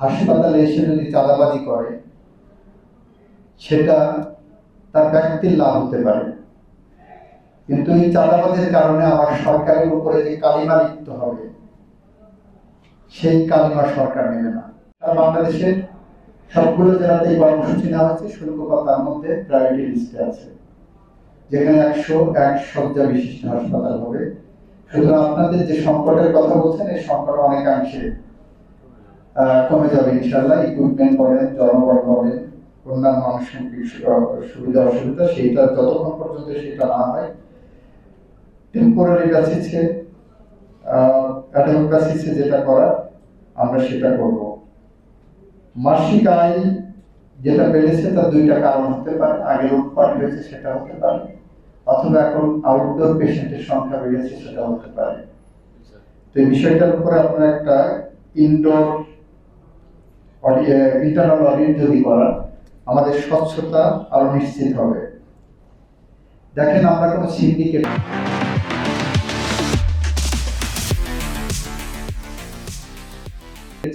হাসপাতালে এসে যদি চাঁদাবাজি করে সেটা তার ব্যক্তির লাভ হতে পারে, কিন্তু এই চাঁদাবাজির কারণে আমার সরকারের উপরে যে কালিমা লিখতে হবে সেই কালিমা সরকার নেবে না। আর বাংলাদেশের সবগুলো জেলাতে কর্মসূচি নেওয়া হয়েছে, শুল্ক তার মধ্যে প্রায়োরিটি লিস্টে আছে, যেখানে 101 শয্যা বিশিষ্ট হাসপাতাল হবে। সুতরাং আপনাদের যে সংকটের কথা বলছেন এই সংকট অনেকাংশে কমে যাবে ইনশাআল্লাহ। ইকুইপমেন্ট বলেন, জনবল বলেন, অন্যান্য আনুষঙ্গিক সুবিধা অসুবিধা, সেইটা যতক্ষণ পর্যন্ত সেটা না হয় টেম্পোরারি বেসিসে অ্যাডহক বেসিসে যেটা করার আমরা সেটা করব। মাসিক আয় যেটা বেড়েছে তার দুইটা কারণ হতে পারে, আগে লুটপাট হয়েছে সেটা হতে পারে, অথবা এখন আউটডোর পেশেন্টের সংখ্যা বেড়েছে সেটা হতে পারে। তো এই বিষয়টার উপরে আপনার একটা ইনডোর ইন্টারনাল অডিট যদি করা, আমাদের স্বচ্ছতা আরো নিশ্চিত হবে। দেখেন, আমরা কোনো সিন্ডিকেট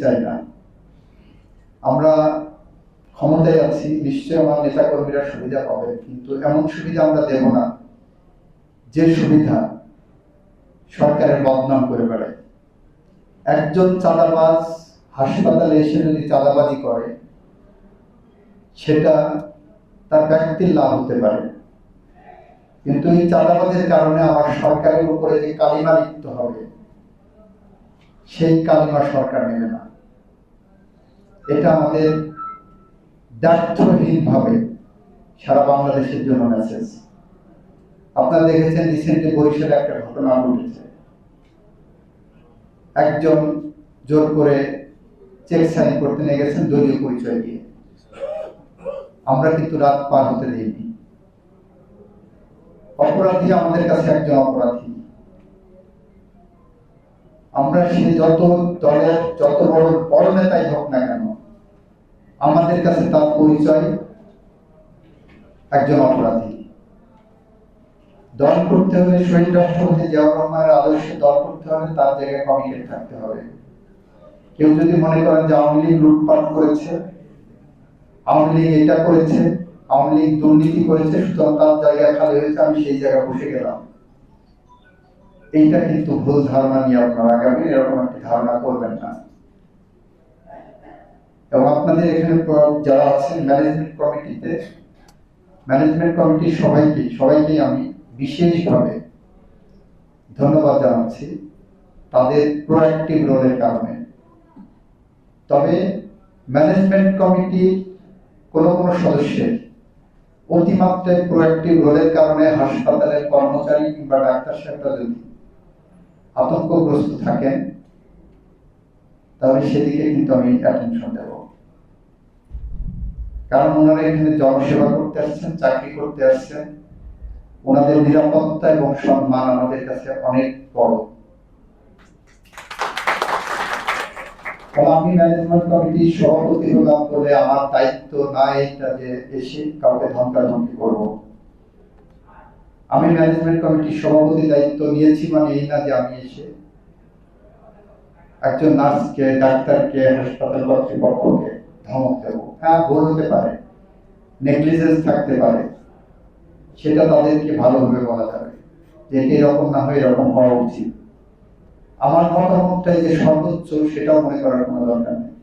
চাই না। আমরা ক্ষমতায় আছি, নিশ্চয়ই আমার নেতা কর্মীরা সুবিধা পাবে, কিন্তু এমন সুবিধা আমরা দেব না যে সুবিধা সরকারের বদনাম করে বেড়ায়। একজন চাঁদাবাজ হাসপাতালে এসে যদি চাঁদাবাজি করে সেটা তার ব্যক্তির লাভ হতে পারে, কিন্তু এই চাঁদাবাজের কারণে আমার সরকারের উপরে যে কালিমা লিখতে হবে সেই কালিমা সরকার নেবে না। এটা আমাদের দায়িত্বহীন ভাবে সারা বাংলাদেশের জন্য মেসেজ। আপনারা দেখেছেন রিসেন্টলি বরিশালে একটা ঘটনা ঘটেছে, একজন জোর করে চেক সাইন করতে নিয়ে গেছেন দলীয় পরিচয় দিয়ে। আমরা কিন্তু রাত পার হতে দিইনি। অপরাধী আমাদের কাছে একজন অপরাধী। আমরা সে যত দলের যত বড় নেতাই হোক না কেন, আমাদের কাছে তার পরিচয় একজন অপরাধী। দল করতে হলে শহীদ রাষ্ট্রপতি জিয়াউর রহমানের আদর্শে দল করতে হলে তার জায়গায় কমিটেড থাকতে হবে। কেউ যদি মনে করেন যে আওয়ামী লীগ লুটপাট করেছে, আওয়ামী লীগ এটা করেছে, আওয়ামী লীগ দুর্নীতি করেছে, সুতরাং তার জায়গায় খালি হয়েছে, আমি সেই জায়গায় বসে গেলাম, এইটা কিন্তু ভুল ধারণা নিয়ে আপনারা আগামী এরকম একটি ধারণা করবেন না। এবং আপনাদের এখানে যারা আছেন ম্যানেজমেন্ট কমিটির সবাইকে আমি বিশেষভাবে ধন্যবাদ জানাচ্ছি তাদের প্রোঅ্যাক্টিভ রোলের কারণে। তবে ম্যানেজমেন্ট কমিটির কোনো সদস্যের অতিমাত্রায় প্রোঅ্যাক্টিভ রোলের কারণে হাসপাতালের কর্মচারী কিংবা ডাক্তার সাহেবরা যদি আতঙ্কগ্রস্ত থাকেন তাহলে সেদিকে কিন্তু আমি অ্যাটেনশন দেব। কারণ ওনারা এখানে জনসেবা করতে আসছেন, চাকরি করতে আসছেন, ওনাদের নিরাপত্তা এবং সম্মান আমাদের কাছে অনেক বড়। আমি ম্যানেজমেন্ট কমিটির সভাপতি হলাম বলে আমার দায়িত্ব না এটা যে এসে কাউকে ধমকাধমকি করব। আমি ম্যানেজমেন্ট কমিটির সভাপতি দায়িত্ব নিয়েছি মানে এই না যে আমি এসে একজন নার্সকে, ডাক্তারকে, হাসপাতাল কর্তৃপক্ষকে ধমক দেব। হ্যাঁ, ভুল হতে পারে, নেগলিজেন্স থাকতে পারে, সেটা তাদেরকে ভালোভাবে বলা যাবে যে এরকম না হয়ে এরকম হওয়া উচিত। আমার মতামতটাই যে সর্বোচ্চ সেটাও মনে করার কোনো দরকার নেই।